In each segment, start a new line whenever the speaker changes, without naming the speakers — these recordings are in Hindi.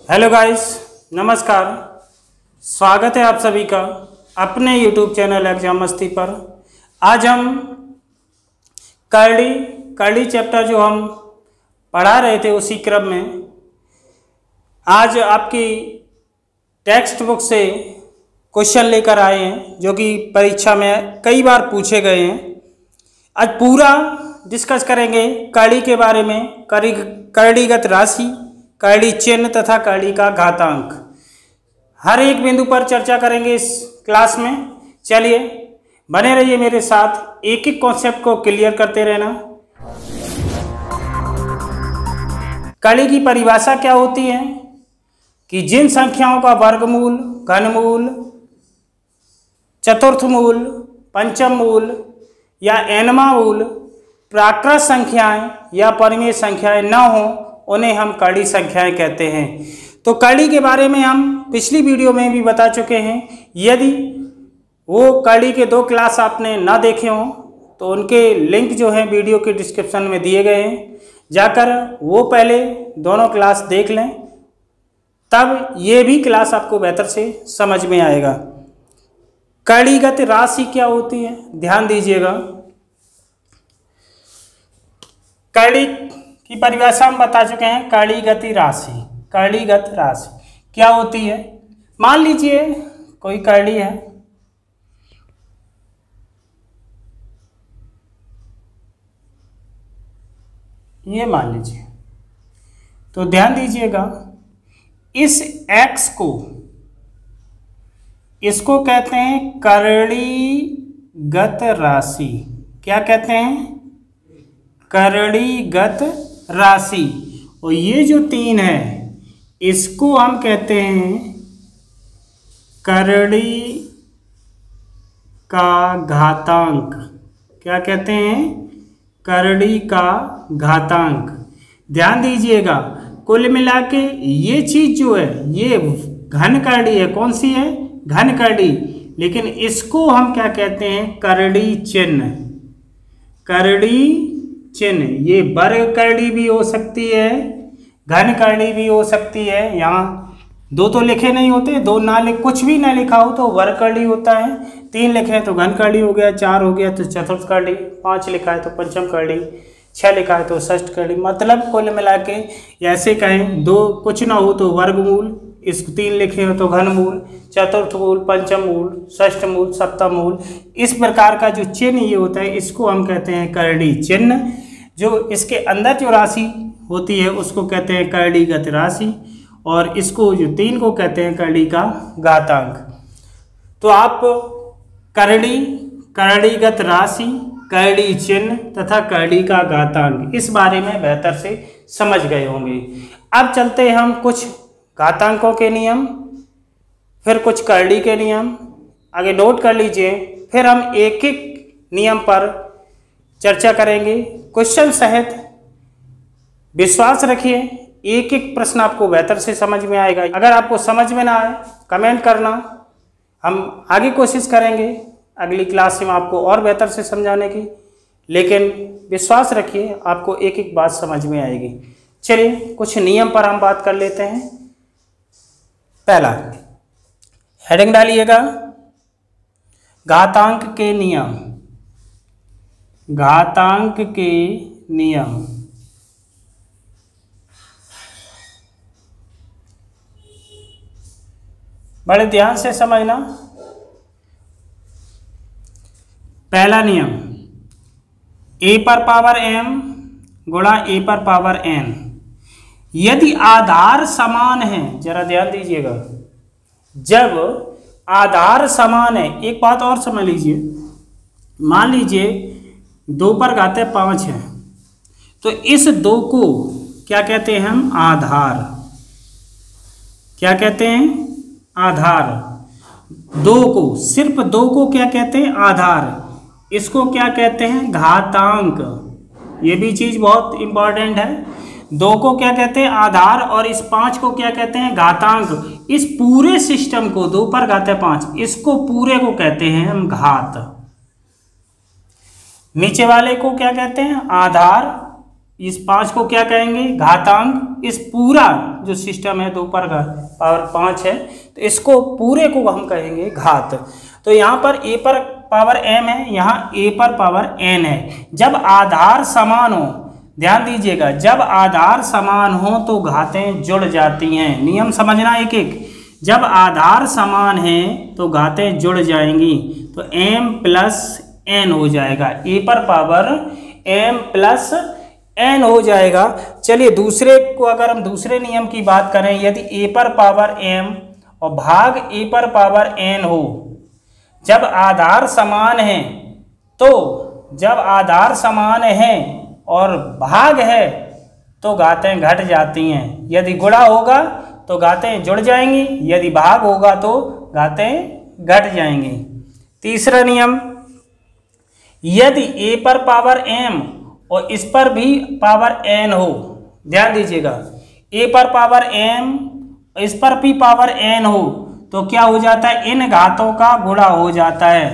हेलो गाइस, नमस्कार। स्वागत है आप सभी का अपने यूट्यूब चैनल एग्जाम मस्ती पर। आज हम करड़ी चैप्टर जो हम पढ़ा रहे थे उसी क्रम में आज आपकी टेक्स्ट बुक से क्वेश्चन लेकर आए हैं जो कि परीक्षा में कई बार पूछे गए हैं। आज पूरा डिस्कस करेंगे करड़ी के बारे में, करड़ीगत राशि, करड़ी चिन्ह तथा करड़ी का घातांक। हर एक बिंदु पर चर्चा करेंगे इस क्लास में। चलिए बने रहिए मेरे साथ, एक एक कॉन्सेप्ट को क्लियर करते रहना। करड़ी की परिभाषा क्या होती है कि जिन संख्याओं का वर्गमूल, घनमूल, चतुर्थमूल, पंचम मूल या एनवा मूल प्राकृत संख्याएं या परिमेय संख्याएं न हो उन्हें हम करड़ी संख्याएं कहते हैं। तो करड़ी के बारे में हम पिछली वीडियो में भी बता चुके हैं। यदि वो करड़ी के 2 क्लास आपने ना देखे हों तो उनके लिंक जो हैं वीडियो के डिस्क्रिप्शन में दिए गए हैं, जाकर वो पहले दोनों क्लास देख लें, तब ये भी क्लास आपको बेहतर से समझ में आएगा। करड़ीगत राशि क्या होती है, ध्यान दीजिएगा। करड़ी की परिभाषा हम बता चुके हैं। करड़ीगत राशि क्या होती है? मान लीजिए कोई करड़ी है, ये मान लीजिए, तो ध्यान दीजिएगा इस x को, इसको कहते हैं करड़ीगत राशि। क्या कहते हैं? करड़ीगत राशि। और ये जो 3 है इसको हम कहते हैं करड़ी का घातांक। क्या कहते हैं? करड़ी का घातांक। ध्यान दीजिएगा, कुल मिला के ये चीज जो है ये घन करड़ी है। कौन सी है? घन करड़ी। लेकिन इसको हम क्या कहते हैं? करड़ी चिन्ह। करड़ी चिन्ह। ये वर्ग करड़ी भी हो सकती है, घन करड़ी भी हो सकती है। यहाँ 2 तो लिखे नहीं होते, 2 ना कुछ भी ना लिखा हो तो वर्ग करड़ी होता है, 3 लिखे हैं तो घन करड़ी हो गया, 4 हो गया तो चतुर्थ करड़ी, 5 लिखा है तो पंचम करड़ी, 6 लिखा है तो षष्ठ करड़ी। मतलब कुल मिला के ऐसे कहें 2 कुछ ना हो तो वर्गमूल, इस 3 लिखे हो तो घनमूल, चतुर्थ मूल, पंचम मूल, षष्ठ मूल, सप्तम मूल। इस प्रकार का जो चिन्ह ये होता है इसको हम कहते हैं करड़ी चिन्ह। जो इसके अंदर जो राशि होती है उसको कहते हैं करड़ीगत राशि, और इसको जो 3 को कहते हैं करड़ी का घातांक। तो आप करड़ीगत राशि, करड़ी चिन्ह तथा करड़ी का घातांक इस बारे में बेहतर से समझ गए होंगे। अब चलते हैं हम कुछ घातांकों के नियम, फिर कुछ करड़ी के नियम। आगे नोट कर लीजिए, फिर हम एक एक नियम पर चर्चा करेंगे क्वेश्चन सहित। विश्वास रखिए एक एक प्रश्न आपको बेहतर से समझ में आएगा। अगर आपको समझ में ना आए कमेंट करना, हम आगे कोशिश करेंगे अगली क्लास में आपको और बेहतर से समझाने की। लेकिन विश्वास रखिए आपको एक एक बात समझ में आएगी। चलिए कुछ नियम पर हम बात कर लेते हैं। पहला हेडिंग डालिएगा, घातांक के नियम। घातांक के नियम। बड़े ध्यान से समझना। पहला नियम, a पर पावर m गुणा a पर पावर n। यदि आधार समान है, जरा ध्यान दीजिएगा, जब आधार समान है, एक बात और समझ लीजिए, मान लीजिए 2 पर घाते 5 है तो इस 2 को क्या कहते हैं हम? आधार। क्या कहते हैं? आधार। 2 को, सिर्फ 2 को क्या कहते हैं? आधार। इसको क्या कहते हैं? घातांक। ये भी चीज बहुत इंपॉर्टेंट है। 2 को क्या कहते हैं? आधार, और इस 5 को क्या कहते हैं? घातांक। इस पूरे सिस्टम को 2 पर घाते 5, इसको पूरे को कहते हैं हम घात। नीचे वाले को क्या कहते हैं? आधार। इस 5 को क्या कहेंगे? घातांक। इस पूरा जो सिस्टम है 2 पर पावर 5 है, तो इसको पूरे को हम कहेंगे घात। तो यहाँ पर a पर पावर m है, यहाँ a पर पावर n है। जब आधार समान हो, ध्यान दीजिएगा, जब आधार समान हो तो घातें जुड़ जाती हैं। नियम समझना एक एक। जब आधार समान है तो घातें जुड़ जाएंगी, तो m प्लस n हो जाएगा, a पर पावर m प्लस n हो जाएगा। चलिए दूसरे को, अगर हम दूसरे नियम की बात करें, यदि a पर पावर m और भाग a पर पावर n हो, जब आधार समान है, तो जब आधार समान है और भाग है तो घातें घट जाती हैं। यदि गुणा होगा तो घातें जुड़ जाएंगी, यदि भाग होगा तो घातें घट जाएंगी। तीसरा नियम, यदि a पर पावर m और इस पर भी पावर n हो, ध्यान दीजिएगा, a पर पावर m इस पर भी पावर n हो, तो क्या हो जाता है, इन घातों का गुणा हो जाता है,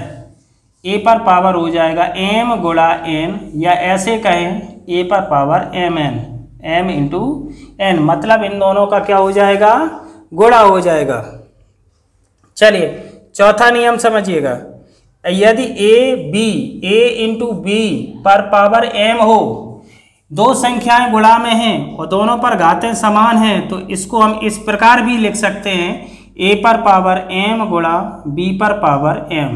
a पर पावर हो जाएगा m गुणा n, या ऐसे कहें a पर power mn, m into n, मतलब इन दोनों का क्या हो जाएगा, गुणा हो जाएगा। चलिए चौथा नियम समझिएगा, यदि a इंटू बी पर पावर m हो, दो संख्याएं गुणा में हैं और दोनों पर घातें समान हैं, तो इसको हम इस प्रकार भी लिख सकते हैं, a पर पावर m गुणा b पर पावर m,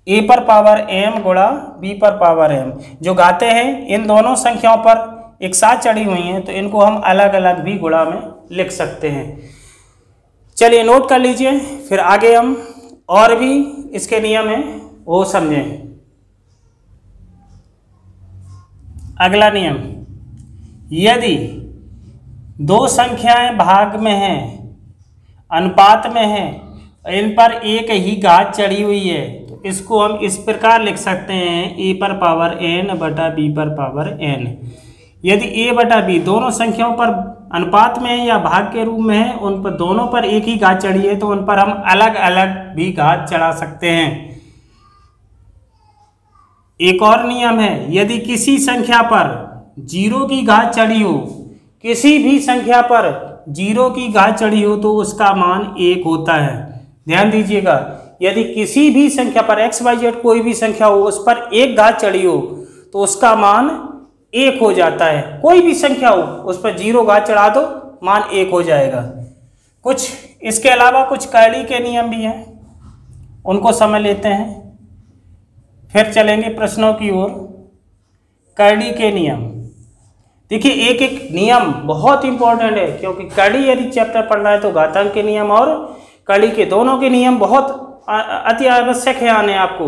a पर पावर m गुणा b पर पावर m। जो घातें हैं इन दोनों संख्याओं पर एक साथ चढ़ी हुई हैं, तो इनको हम अलग अलग भी गुणा में लिख सकते हैं। चलिए नोट कर लीजिए, फिर आगे हम और भी इसके नियम हैं वो समझें। अगला नियम, यदि दो संख्याएं भाग में हैं, अनुपात में हैं, इन पर एक ही घात चढ़ी हुई है, तो इसको हम इस प्रकार लिख सकते हैं, a पर पावर n बटा b पर पावर n। यदि a बटा b दोनों संख्याओं पर अनुपात में है या भाग के रूप में है, उन पर दोनों पर एक ही घात चढ़ी है, तो उन पर हम अलग अलग भी घात चढ़ा सकते हैं। एक और नियम है, यदि किसी संख्या पर 0 की घात चढ़ी हो, किसी भी संख्या पर 0 की घात चढ़ी हो, तो उसका मान 1 होता है। ध्यान दीजिएगा, यदि किसी भी संख्या पर x y z कोई भी संख्या हो, उस पर 1 घात चढ़ी हो, तो उसका मान 1 हो जाता है। कोई भी संख्या हो उस पर 0 घात चढ़ा दो, मान 1 हो जाएगा। कुछ इसके अलावा कुछ कैली के नियम भी हैं, उनको समझ लेते हैं, फिर चलेंगे प्रश्नों की ओर। कैली के नियम, देखिए एक एक नियम बहुत इंपॉर्टेंट है, क्योंकि कैली यदि चैप्टर पढ़ना है तो घातांक के नियम और कैली के दोनों के नियम बहुत अति आवश्यक है आने आपको।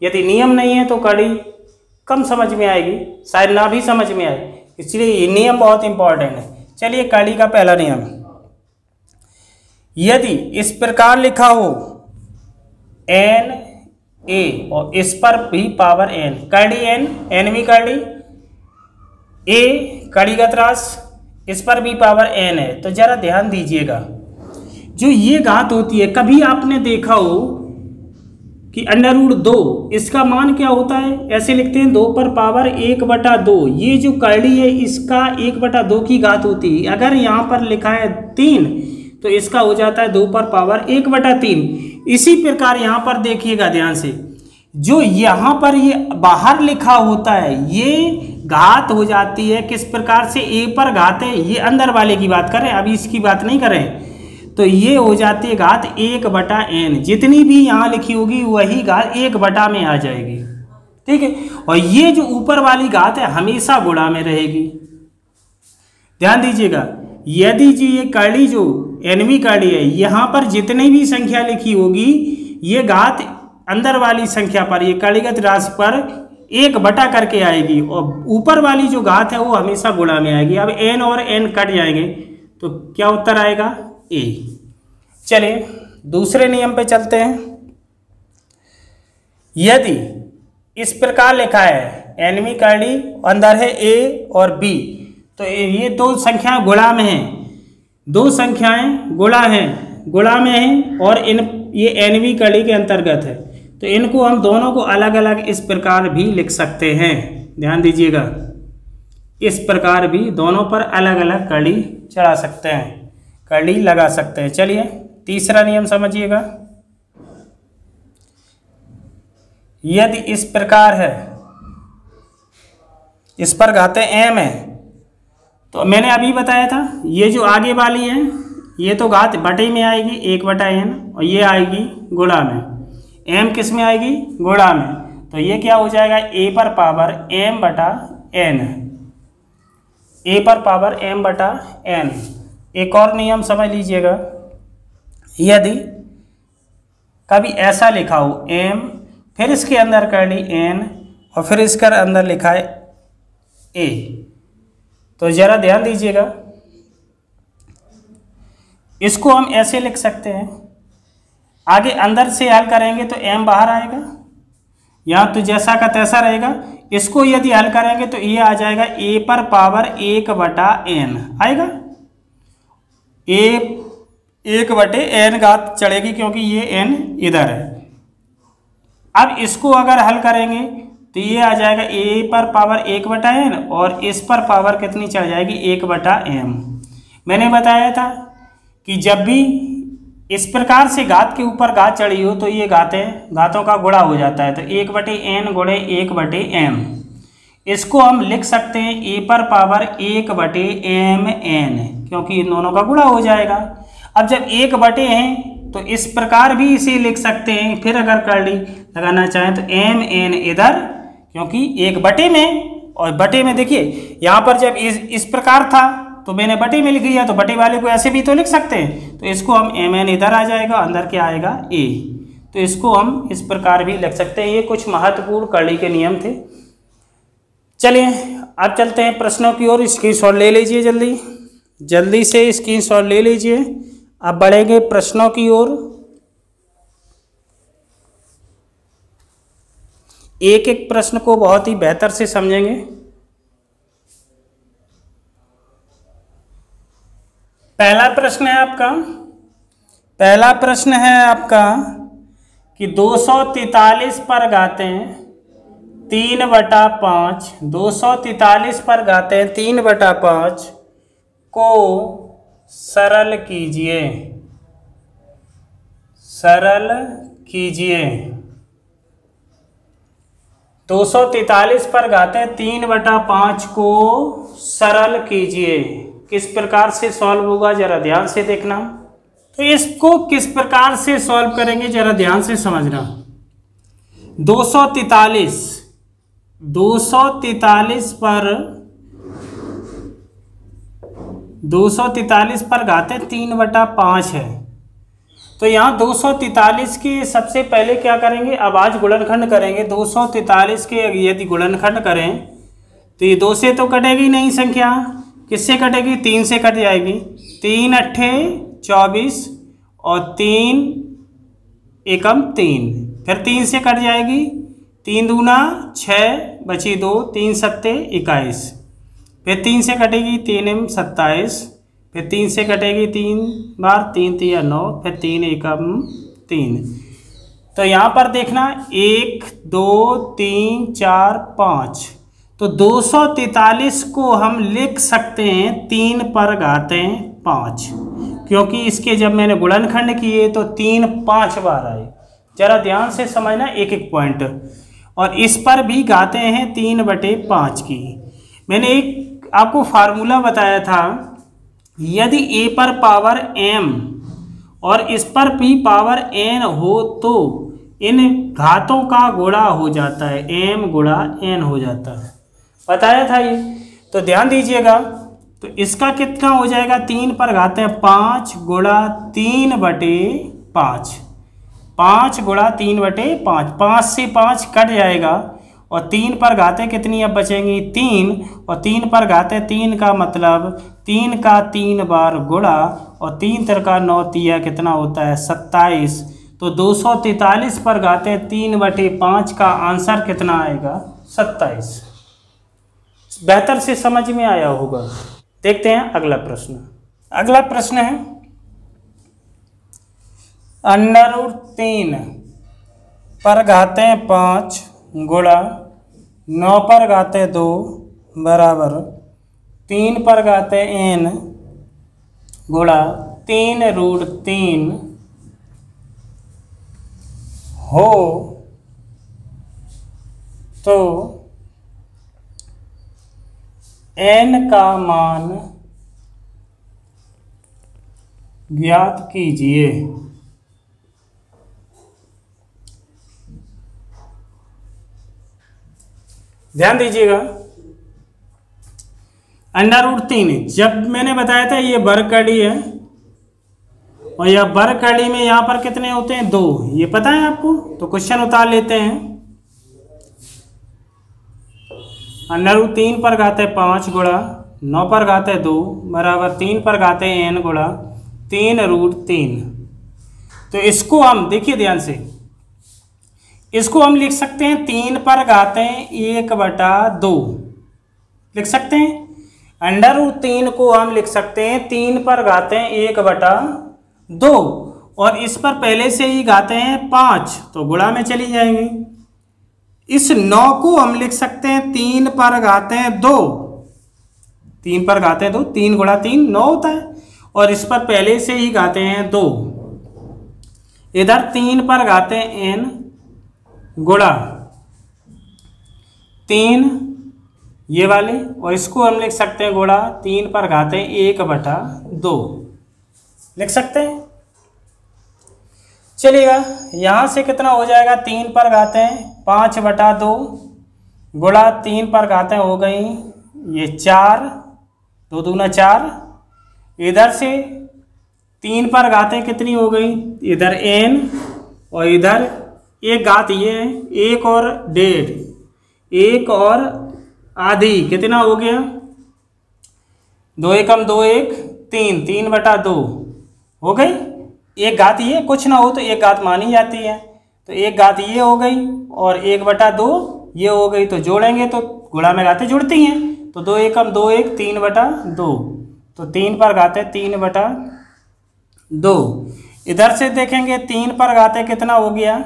यदि नियम नहीं है तो कैली कम समझ में आएगी, शायद ना भी समझ में आए, इसलिए ये नियम बहुत इंपॉर्टेंट है। चलिए कैली का पहला नियम, यदि इस प्रकार लिखा हो n a और इस पर भी पावर n, कैली n भी कैली, a कड़ीगत रास, इस पर भी पावर n है, तो जरा ध्यान दीजिएगा, जो ये घात होती है, कभी आपने देखा हो कि √2 इसका मान क्या होता है, ऐसे लिखते हैं 2 पर पावर 1/2, ये जो कैली है इसका 1/2 की घात होती है। अगर यहाँ पर लिखा है 3 तो इसका हो जाता है 2 पर पावर 1/3। इसी प्रकार यहाँ पर देखिएगा ध्यान से, जो यहाँ पर ये बाहर लिखा होता है ये घात हो जाती है किस प्रकार से, a पर घात है, ये अंदर वाले की बात करें, अभी इसकी बात नहीं करें, तो ये हो जाती है घात 1/n। जितनी भी यहाँ लिखी होगी वही घात 1 में आ जाएगी, ठीक है। और ये जो ऊपर वाली घात है हमेशा गुणा में रहेगी। ध्यान दीजिएगा, यदि जी ये कैली जो nवीं कैली है, यहाँ पर जितनी भी संख्या लिखी होगी ये घात अंदर वाली संख्या पर, ये कैलीगत राशि पर 1 करके आएगी, और ऊपर वाली जो घात है वो हमेशा गुणा में आएगी। अब n और n कट जाएंगे तो क्या उत्तर आएगा, a। चलिए दूसरे नियम पे चलते हैं। यदि इस प्रकार लिखा है nवीं कैली, अंदर है a और b, तो ये दो संख्याएं गुणा में हैं, दो संख्याएं गुणा में हैं और ये nवीं कैली के अंतर्गत है, तो इनको हम दोनों को अलग अलग इस प्रकार भी लिख सकते हैं। ध्यान दीजिएगा, इस प्रकार भी दोनों पर अलग अलग कड़ी चढ़ा सकते हैं, कड़ी लगा सकते हैं। चलिए तीसरा नियम समझिएगा। यदि इस प्रकार है, इस पर घाते m है, तो मैंने अभी बताया था ये जो आगे वाली है ये तो घात बटे में आएगी 1/n, और ये आएगी गुणा में। m किस में आएगी? गुणा में। तो ये क्या हो जाएगा? a पर पावर m/n, a पर पावर m/n। एक और नियम समझ लीजिएगा। यदि कभी ऐसा लिखा हो m, फिर इसके अंदर कर ली n, और फिर इसके अंदर लिखा है a, तो जरा ध्यान दीजिएगा। इसको हम ऐसे लिख सकते हैं, आगे अंदर से हल करेंगे तो m बाहर आएगा, यहाँ तो जैसा का तैसा रहेगा। इसको यदि हल करेंगे तो ये आ जाएगा a पर पावर 1/n आएगा। a 1/n घात चढ़ेगी क्योंकि ये n इधर है। अब इसको अगर हल करेंगे तो ये आ जाएगा a पर पावर 1/n, और इस पर पावर कितनी चढ़ जाएगी? 1/m। मैंने बताया था कि जब भी इस प्रकार से घात के ऊपर घात चढ़ी हो तो ये घातों का गुणा हो जाता है, तो 1/n गुणे 1/m। इसको हम लिख सकते हैं a पर पावर 1/mn, क्योंकि इन दोनों का गुणा हो जाएगा। अब जब 1 है तो इस प्रकार भी इसे लिख सकते हैं। फिर अगर कर्ली लगाना चाहें तो mn इधर, क्योंकि 1 में, और बटे में देखिए यहाँ पर जब इस प्रकार था तो मैंने बटे में लिख दिया, तो बटे वाले को ऐसे भी तो लिख सकते हैं। तो इसको हम mn इधर आ जाएगा, अंदर क्या आएगा? a। तो इसको हम इस प्रकार भी लिख सकते हैं। ये कुछ महत्वपूर्ण कर्ली के नियम थे। चलिए अब चलते हैं प्रश्नों की ओर। स्क्रीनशॉट ले लीजिए, जल्दी से स्क्रीनशॉट ले लीजिए। अब बढ़ेंगे प्रश्नों की ओर। एक एक प्रश्न को बहुत ही बेहतर से समझेंगे। पहला प्रश्न है आपका कि 243 पर घातें 3/5, 243 पर घातें 3/5 को सरल कीजिए। 243 पर घातें 3/5 को सरल कीजिए। किस प्रकार से सॉल्व होगा जरा ध्यान से देखना। तो इसको किस प्रकार से सॉल्व करेंगे जरा ध्यान से समझना। 243 पर घातें 3/5 है। तो यहाँ 243 के सबसे पहले क्या करेंगे? अब आज गुणनखंड करेंगे। 243 के यदि गुणनखंड करें तो ये 2 से तो कटेगी नहीं संख्या, किससे कटेगी? 3 से कट जाएगी। 3 अट्ठे 24 और 3 एकम 3, फिर 3 से कट जाएगी। 3 दूना 6 बची 2, 3 सत्ते 21, फिर 3 से कटेगी 3 एम 27, फिर 3 से कटेगी 3 बार, 3 तिया 9, फिर 3 एकम 3। तो यहाँ पर देखना 1 2 3 4 5, तो 243 को हम लिख सकते हैं 3 पर घातें 5, क्योंकि इसके जब मैंने गुणनखंड किए तो 3 5 बार आए। जरा ध्यान से समझना एक एक पॉइंट। और इस पर भी घातें हैं 3/5 की। मैंने एक आपको फार्मूला बताया था, यदि a पर पावर m और इस पर भी पावर n हो तो इन घातों का गुणा हो जाता है, m गुणा n हो जाता है, बताया था ये। तो ध्यान दीजिएगा, तो इसका कितना हो जाएगा? 3 पर घातें 5 गुणा 3/5, 5 गुणा 3/5, 5 से 5 कट जाएगा, और 3 पर घातें कितनी अब बचेंगी? 3, और 3 पर घातें 3 का मतलब 3 का 3 बार गुणा, और 3 3 9 तिया कितना होता है? 27। तो 243 पर घातें 3/5 का आंसर कितना आएगा? 27। बेहतर से समझ में आया होगा। देखते हैं अगला प्रश्न। अगला प्रश्न है √3 पर घातें 5 गुणा 9 पर घातें 2 बराबर 3 पर घाते n गुणा 3√3 हो तो n का मान ज्ञात कीजिए। ध्यान दीजिएगा, √3 जब मैंने बताया था ये वर्ग कड़ी है और यह वर्ग कड़ी में यहां पर कितने होते हैं 2, ये पता है आपको, तो क्वेश्चन उतार लेते हैं। √3 पर घाते 5 गुणा 9 पर घाते 2 बराबर 3 पर घाते n गुणा 3√3। तो इसको हम देखिए ध्यान से, इसको हम लिख सकते हैं 3 पर घाते 1/2 लिख सकते हैं। √3 को हम लिख सकते हैं 3 पर घाते 1/2 और इस पर पहले से ही घाते हैं 5 तो गुणा में चली जाएंगी। इस 9 को हम लिख सकते हैं 3 पर घाते 2, 3 पर घाते 2, 3 गुणा 3 9 होता है और इस पर पहले से ही घाते हैं 2। इधर 3 पर घाते n गुणा 3 ये वाले और इसको हम लिख सकते हैं गुणा 3 पर घाते 1/2 लिख सकते हैं। चलिएगा यहां से कितना हो जाएगा, 3 पर घाते 5/2 गुणा 3 पर घाते हो गई ये 4, 2 दूना 4। इधर से 3 पर घाते कितनी हो गई, इधर n और इधर एक घात ये है 1 और 1.5, 1 और आधी कितना हो गया 2 एकम 2 1 3, 3/2 हो गई। एक घात ये कुछ ना हो तो एक घात मानी जाती है, तो एक घात ये हो गई और 1/2 ये हो गई, तो जोड़ेंगे तो गुणा में घातें जुड़ती हैं, तो 2 एकम 2 1 3/2 तो 3 पर घाते 3/2। इधर से देखेंगे 3 पर घाते कितना हो गया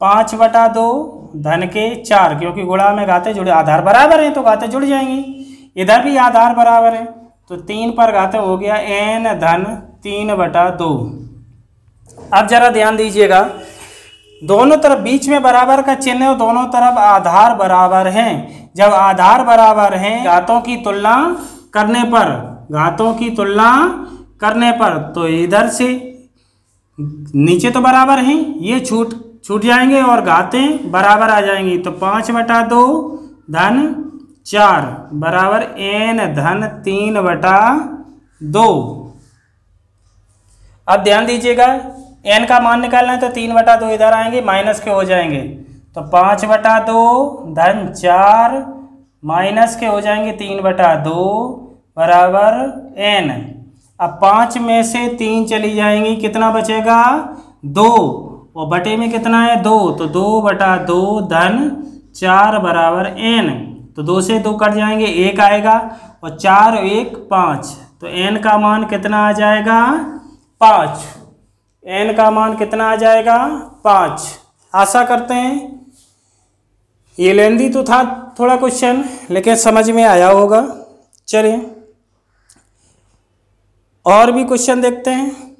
5/2 धन के 4, क्योंकि गुणा में घाते जुड़े आधार बराबर हैं तो घाते जुड़ जाएंगी। इधर भी आधार बराबर है तो 3 पर घाते हो गया n धन 3/2। अब जरा ध्यान दीजिएगा, दोनों तरफ बीच में बराबर का चिन्ह है, दोनों तरफ आधार बराबर हैं। जब आधार बराबर हैं घातों की तुलना करने पर तो इधर से नीचे तो बराबर हैं, ये छूट जाएंगे और घातें बराबर आ जाएंगी, तो 5/2 धन 4 बराबर n धन 3/2। अब ध्यान दीजिएगा, n का मान निकालना है तो 3/2 इधर आएंगे माइनस के हो जाएंगे, तो 5/2 धन 4 माइनस के हो जाएंगे 3/2 बराबर n। अब 5 में से 3 चली जाएंगी, कितना बचेगा 2 और बटे में कितना है 2, तो 2/2 धन 4 बराबर n। तो 2 से 2 कट जाएंगे 1 आएगा और 4 1 5, तो n का मान कितना आ जाएगा 5। n का मान कितना आ जाएगा 5। आशा करते हैं ये लेंदी तो था थोड़ा क्वेश्चन, लेकिन समझ में आया होगा। चलिए और भी क्वेश्चन देखते हैं।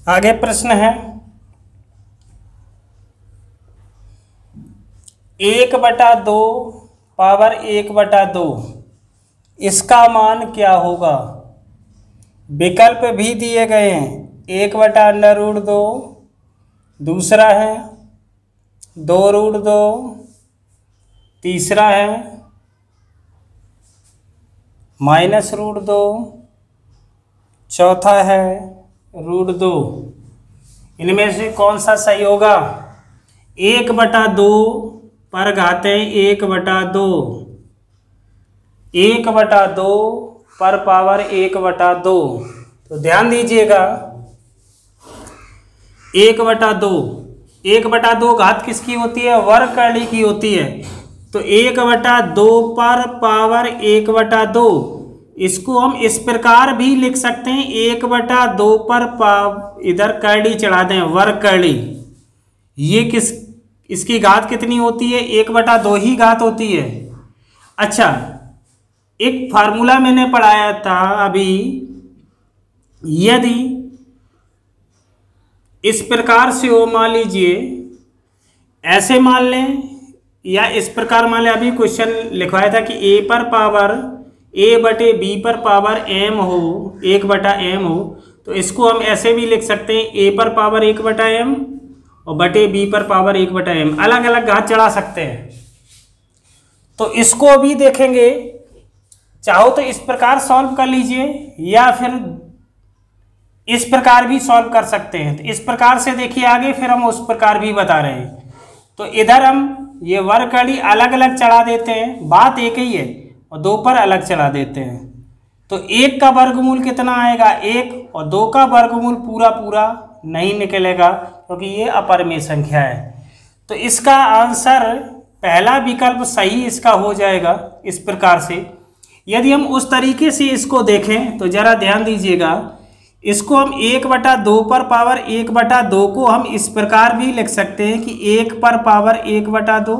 आगे प्रश्न है 1/2 पावर 1/2 इसका मान क्या होगा। विकल्प भी दिए गए हैं, 1/√2, दूसरा है 2√2, तीसरा है -√2, चौथा है √2। इनमें से कौन सा सही होगा। 1/2 पर घाते 1/2, 1/2 पर पावर 1/2। तो ध्यान दीजिएगा 1/2 घात किसकी होती है, वर्ग करली की होती है। तो 1/2 पर पावर 1/2 इसको हम इस प्रकार भी लिख सकते हैं, 1/2 पर इधर करली चढ़ा दें वर्ग करली, ये इसकी घात कितनी होती है 1/2 ही घात होती है। अच्छा एक फार्मूला मैंने पढ़ाया था अभी, यदि इस प्रकार से हो, मान लीजिए ऐसे मान लें, या इस प्रकार मान लें, अभी क्वेश्चन लिखवाया था कि ए पर पावर ए बटे बी पर पावर एम हो, 1/m हो, तो इसको हम ऐसे भी लिख सकते हैं, ए पर पावर 1/m और बटे बी पर पावर 1/m, अलग अलग घात चढ़ा सकते हैं। तो इसको अभी देखेंगे, चाहो तो इस प्रकार सॉल्व कर लीजिए या फिर इस प्रकार भी सॉल्व कर सकते हैं। तो इस प्रकार से देखिए आगे, फिर हम उस प्रकार भी बता रहे हैं। तो इधर हम ये वर्ग कड़ी अलग अलग चढ़ा देते हैं, बात एक ही है, और 2 पर अलग चढ़ा देते हैं। तो 1 का वर्गमूल कितना आएगा 1, और 2 का वर्गमूल पूरा पूरा नहीं निकलेगा क्योंकि ये अपरिमेय संख्या है। तो इसका आंसर पहला विकल्प सही इसका हो जाएगा इस प्रकार से। यदि हम उस तरीके से इसको देखें तो जरा ध्यान दीजिएगा, इसको हम 1/2 पर पावर 1/2 को हम इस प्रकार भी लिख सकते हैं कि 1 पर पावर 1/2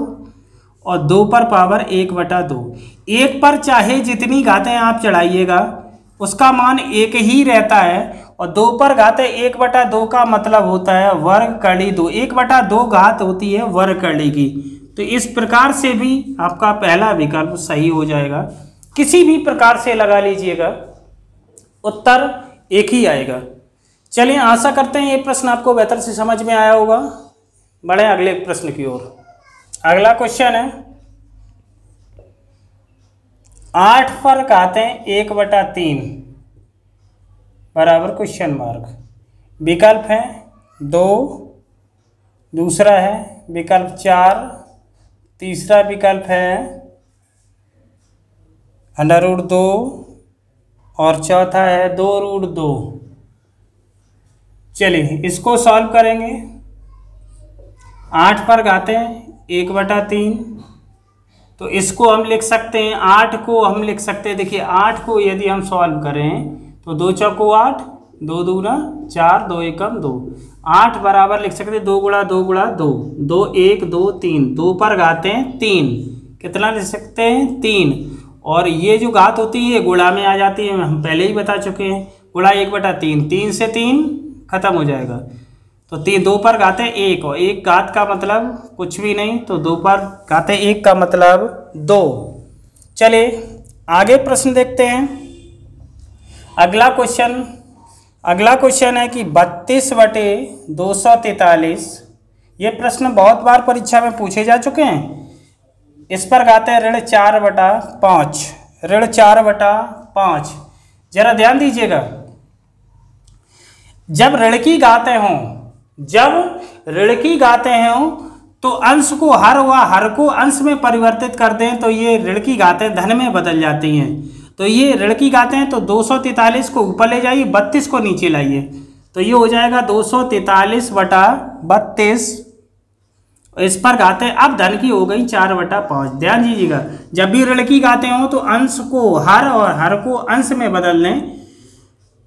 और 2 पर पावर 1/2। 1 पर चाहे जितनी घातें आप चढ़ाइएगा उसका मान 1 ही रहता है, और 2 पर घातें 1/2 का मतलब होता है वर्ग कड़ी 2, 1/2 घात होती है वर्ग कड़ी की। तो इस प्रकार से भी आपका पहला विकल्प सही हो जाएगा। किसी भी प्रकार से लगा लीजिएगा, उत्तर एक ही आएगा। चलिए, आशा करते हैं ये प्रश्न आपको बेहतर से समझ में आया होगा। बढ़े अगले प्रश्न की ओर। अगला क्वेश्चन है 8 पर घातें 1/3 बराबर क्वेश्चन मार्क। विकल्प है 2, दूसरा है विकल्प 4, तीसरा विकल्प है √2 और चौथा है 2√2। चलिए इसको सॉल्व करेंगे। 8 पर घातें 1/3, तो इसको हम लिख सकते हैं, 8 को हम लिख सकते हैं, देखिए 8 को यदि हम सॉल्व करें तो 2 चौको 8, 2 दूना 4, 2 एकम 2, 8 बराबर लिख सकते हैं 2 गुणा 2 गुणा 2, 2 1 2 3, 2 पर घातें 3, कितना लिख सकते हैं 3, और ये जो घात होती है गुणा में आ जाती है, हम पहले ही बता चुके हैं, गुणा 1/3, 3 से 3 खत्म हो जाएगा। तो 2 पर घातें 1, और 1 घात का मतलब कुछ भी नहीं, तो 2 पर घातें 1 का मतलब 2। चलिए आगे प्रश्न देखते हैं। अगला क्वेश्चन है कि 32/243, ये प्रश्न बहुत बार परीक्षा में पूछे जा चुके हैं। इस पर घाते हैं ऋण 4/5। जरा ध्यान दीजिएगा, जब ऋण की घातें हों तो अंश को हर व हर को अंश में परिवर्तित कर दें तो ये ऋण की घातें धन में बदल जाती हैं। तो ये ऋण की घातें हैं, तो 243 को ऊपर ले जाइए, 32 को नीचे लाइए, तो ये हो जाएगा 243/32। इस पर घातें अब धन की हो गई 4/5। ध्यान दीजिएगा, जब भी ऋण की घातें हों तो अंश को हर और हर को अंश में बदल लें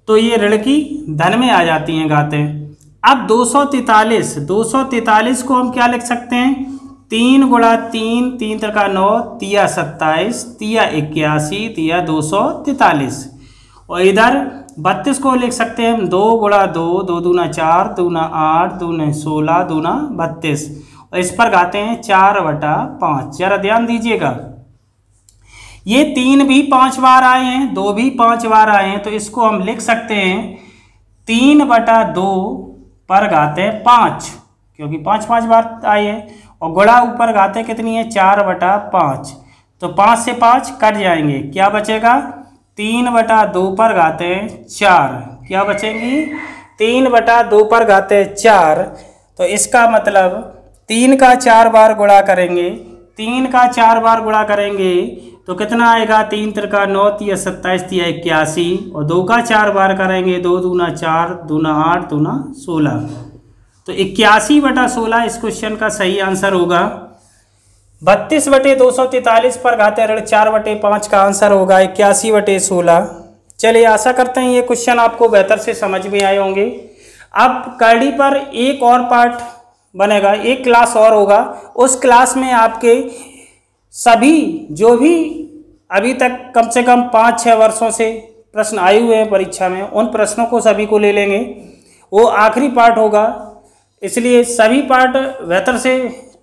तो ये ऋण की धन में आ जाती हैं घातें। अब 243 को हम क्या लिख सकते हैं, 3 गुणा 3, 3 त्रिका 9, 3 27, 3 81, 3 243, और इधर 32 को लिख सकते हैं हम 2 गुणा 2, 2 दूना 4, 2 दूना 8, 2 दूना 16, 2 दूना 32, और इस पर घाते हैं 4/5। जरा ध्यान दीजिएगा, ये 3 भी 5 बार आए हैं, 2 भी 5 बार आए हैं, तो इसको हम लिख सकते हैं 3/2 पर घाते 5, क्योंकि 5 बार आए हैं, और गुणा ऊपर घाते कितनी है 4/5, तो 5 से 5 कट जाएंगे, क्या बचेगा 3/2 पर घाते 4, क्या बचेंगी 3/2 पर घाते 4। तो इसका मतलब 3 का 4 बार गुणा करेंगे, 3 का 4 बार गुणा करेंगे तो कितना आएगा, 3 त्रिका 9, 3 27, 3 81, और 2 का 4 बार करेंगे, 2 दूना 4, 2 दूना 8, 2 दूना 16, तो 81/16 इस क्वेश्चन का सही आंसर होगा। 32/243 पर घाते ऋण 4/5 का आंसर होगा 81/16। चलिए आशा करते हैं ये क्वेश्चन आपको बेहतर से समझ में आए होंगे। अब करड़ी पर एक और पार्ट बनेगा, एक क्लास और होगा, उस क्लास में आपके सभी जो भी अभी तक कम से कम 5-6 वर्षों से प्रश्न आए हुए हैं परीक्षा में, उन प्रश्नों को सभी को ले लेंगे। वो आखिरी पार्ट होगा, इसलिए सभी पार्ट बेहतर से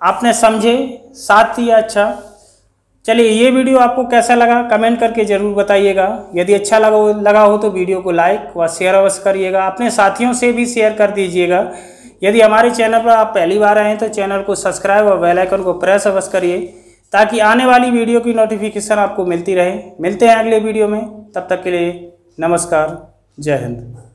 आपने समझे, साथ दिया। अच्छा चलिए, ये वीडियो आपको कैसा लगा कमेंट करके ज़रूर बताइएगा। यदि अच्छा लगा हो तो वीडियो को लाइक व शेयर अवश्य करिएगा, अपने साथियों से भी शेयर कर दीजिएगा। यदि हमारे चैनल पर आप पहली बार आए हैं तो चैनल को सब्सक्राइब और बेल आइकन को प्रेस अवश्य करिए, ताकि आने वाली वीडियो की नोटिफिकेशन आपको मिलती रहे। मिलते हैं अगले वीडियो में, तब तक के लिए नमस्कार, जय हिंद।